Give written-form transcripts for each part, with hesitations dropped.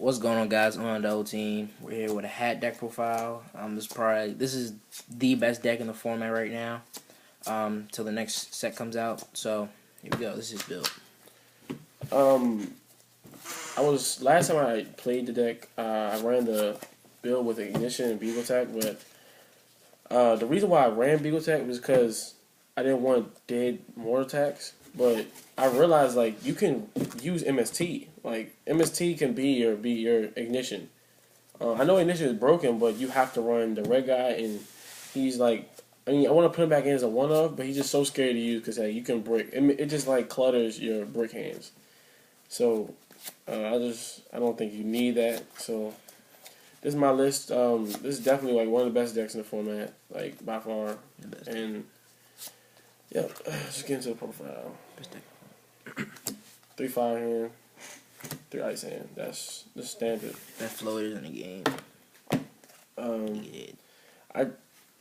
What's going on, guys? On the old team, we're here with a hat deck profile. This is the best deck in the format right now. Till the next set comes out. So here we go. This is build. Um, I was last time I played the deck. I ran the build with Ignition and Beagle Attack, but the reason why I ran Beagle Attack was because I didn't want dead mortal attacks. But I realized like you can use MST. Like MST can be your Ignition. I know Ignition is broken, but you have to run the red guy, and he's like. I mean, I want to put him back in as a one of, but he's just so scary to use because you can brick. It just like clutters your brick hands. So I don't think you need that. So this is my list. This is definitely like one of the best decks in the format, like by far. And yeah, let's get into the profile. Best deck. 3 fire hand, 3 ice hand. That's the standard. Best floaters in the game.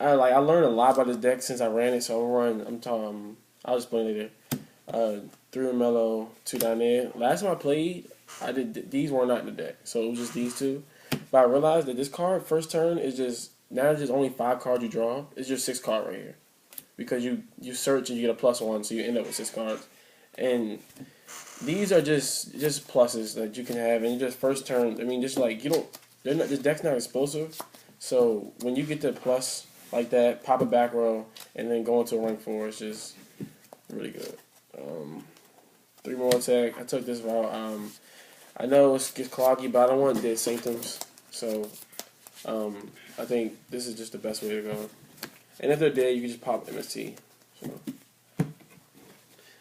I learned a lot about this deck since I ran it. So I'll explain later. 3 Mellow, 2 Dynamic. Last time I played, these were not in the deck, so it was just these two. But I realized that this card, first turn, is just now it's just only 5 cards you draw. It's just 6 card right here, because you search and you get a +1, so you end up with 6 cards. And these are just pluses that you can have, and just first turn. I mean, just like you don't. This deck's not explosive, so when you get the plus like that, pop a back row, and then go into a rank 4, it's just really good. 3 more attack. I took this route. I know it gets cloggy, but I don't want dead symptoms. So I think this is just the best way to go. And if they're dead, you can just pop MST.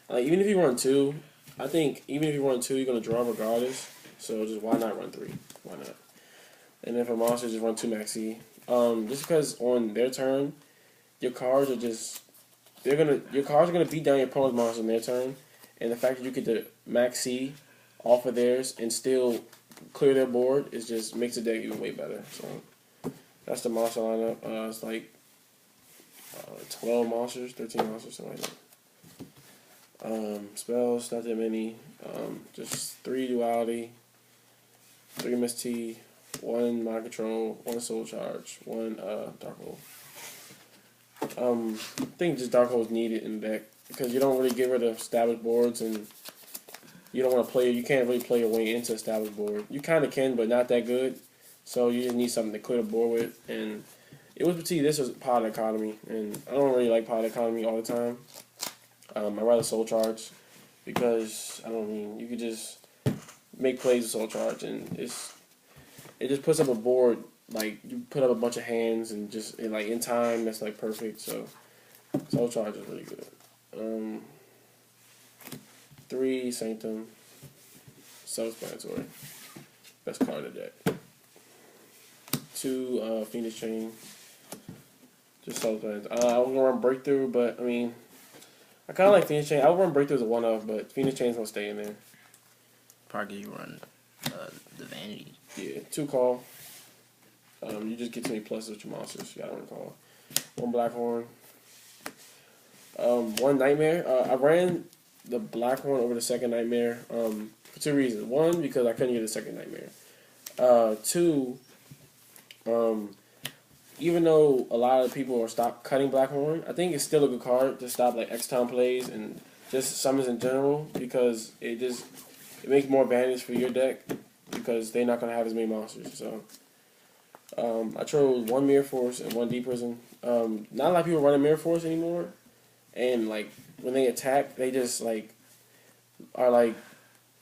So, even if you run 2, I think even if you run 2, you're gonna draw regardless. So just why not run 3? Why not? And then for monsters, just run 2 maxi. Just because on their turn, your cards are gonna beat down your opponent's monsters on their turn. And the fact that you get to max C off of theirs and still clear their board just makes the deck even way better. So that's the monster lineup. It's like 12 monsters, 13 monsters, something like that. Spells, not that many. Just 3 duality, 3 MST, 1 mind control, 1 soul charge, 1 dark hole. I think just dark hole is needed in the deck, because you don't really get rid of established boards, and you don't want to play. You can't really play your way into established board. You kind of can, but not that good. So you just need something to clear the board with. And it was this was Pod Economy, and I don't really like Pod Economy all the time. I rather Soul Charge, because you could just make plays with Soul Charge, and it just puts up a board. Like you put up a bunch of hands, and in time that's like perfect. So Soul Charge is really good. 3 Sanctum, self-explanatory, best card of the deck. 2 Phoenix Chain, just self-explanatory. I was gonna run Breakthrough, but I mean, I kind of like Phoenix Chain. I would run Breakthrough as a one-of, but Phoenix Chain's gonna stay in there. Probably you run the Vanity. Yeah, 2 Call. You just get too many pluses with your monsters. You gotta run Call. 1 Blackhorn. 1 Nightmare. I ran the Blackhorn over the second Nightmare for 2 reasons. 1, because I couldn't get a second Nightmare. 2, even though a lot of people are stop cutting Blackhorn, I think it's still a good card to stop like X-Town plays and just summons in general, because it makes more advantage for your deck, because they're not gonna have as many monsters. So I chose 1 Mirror Force and 1 Deep Prison. Not a lot of people running Mirror Force anymore. And like when they attack, they just like are like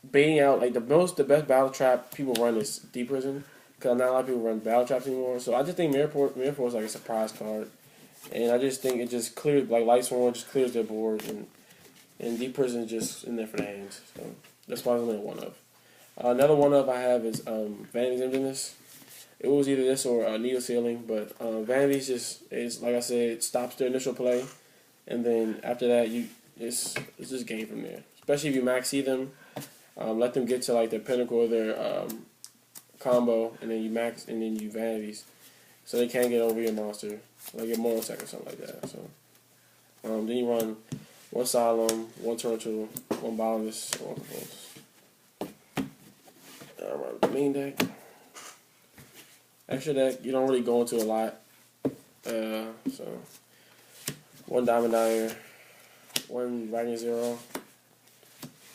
baiting out. Like the best battle trap people run is Deep Prison, because not a lot of people run battle traps anymore. So I just think Mirror Force is like a surprise card, and I just think it just clears, like Light Sworn just clears their board, and Deep Prison is just in there for the hands. So that's why I was only one of. Another one of I have is Vanity's Emptiness. It was either this or Needle Sealing, but Vanity's is like I said, it stops their initial play. And then after that, it's just game from there. Especially if you maxi them, let them get to like their pinnacle of their combo, and then you max, and then you vanities, so they can't get over your monster, like your moral attack or something like that. So then you run 1 Solemn, 1 Torrential, 1 Banlist, 1 Compulse. The main deck. Extra deck, you don't really go into a lot. So, 1 Diamond Dyer, 1 Wagner Zero,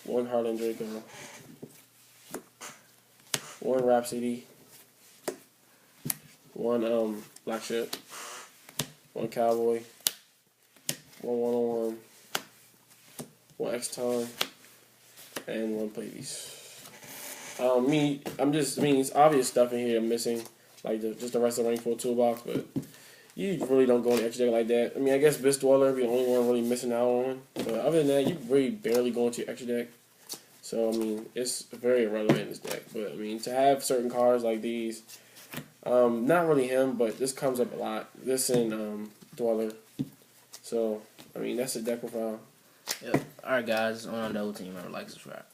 1 Harlan Draco, 1 Rhapsody, 1 Black Ship, 1 Cowboy, 1 101, 1 X-Ton, and 1 Plays. It's obvious stuff in here I'm missing, like just the rest of the Ring Full toolbox, but you really don't go in the extra deck like that. I mean, I guess Beast Dweller be the only one really missing out on, but other than that, you really barely go into your extra deck. So, I mean, it's very irrelevant in this deck. But, I mean, to have certain cards like these, not really him, but this comes up a lot. This and Dweller. So, I mean, that's the deck profile. Yep. Alright, guys. On our double team, remember, like, subscribe.